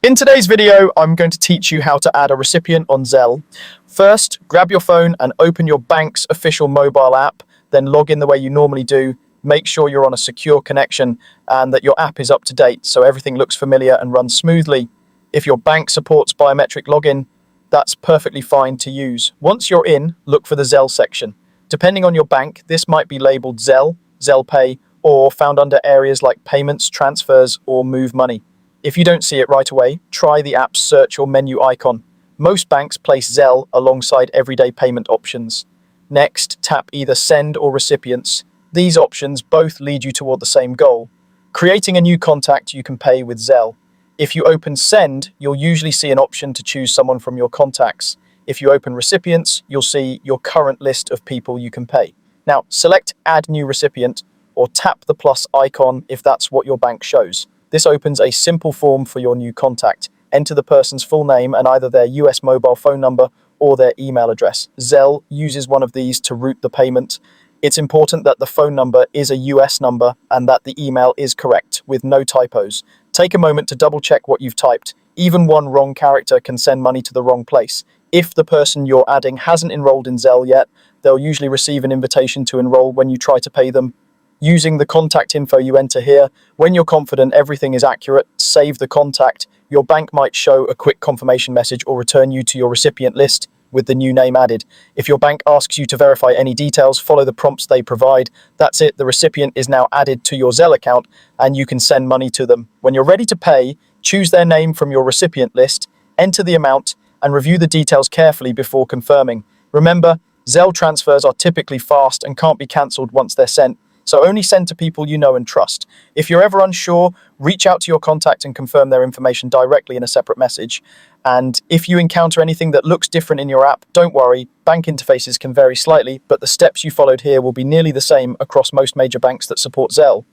In today's video, I'm going to teach you how to add a recipient on Zelle. First, grab your phone and open your bank's official mobile app, then log in the way you normally do. Make sure you're on a secure connection and that your app is up to date so everything looks familiar and runs smoothly. If your bank supports biometric login, that's perfectly fine to use. Once you're in, look for the Zelle section. Depending on your bank, this might be labeled Zelle, Zelle Pay, or found under areas like payments, transfers, or move money. If you don't see it right away, try the app's search or menu icon. Most banks place Zelle alongside everyday payment options. Next, tap either Send or Recipients. These options both lead you toward the same goal, creating a new contact you can pay with Zelle. If you open Send, you'll usually see an option to choose someone from your contacts. If you open Recipients, you'll see your current list of people you can pay. Now, select Add New Recipient or tap the plus icon if that's what your bank shows. This opens a simple form for your new contact. Enter the person's full name and either their US mobile phone number or their email address. Zelle uses one of these to route the payment. It's important that the phone number is a US number and that the email is correct, with no typos. Take a moment to double check what you've typed. Even one wrong character can send money to the wrong place. If the person you're adding hasn't enrolled in Zelle yet, they'll usually receive an invitation to enroll when you try to pay them. Using the contact info you enter here, when you're confident everything is accurate, save the contact. Your bank might show a quick confirmation message or return you to your recipient list with the new name added. If your bank asks you to verify any details, follow the prompts they provide. That's it, the recipient is now added to your Zelle account and you can send money to them. When you're ready to pay, choose their name from your recipient list, enter the amount, and review the details carefully before confirming. Remember, Zelle transfers are typically fast and can't be cancelled once they're sent. So only send to people you know and trust. If you're ever unsure, reach out to your contact and confirm their information directly in a separate message. And if you encounter anything that looks different in your app, don't worry, bank interfaces can vary slightly, but the steps you followed here will be nearly the same across most major banks that support Zelle.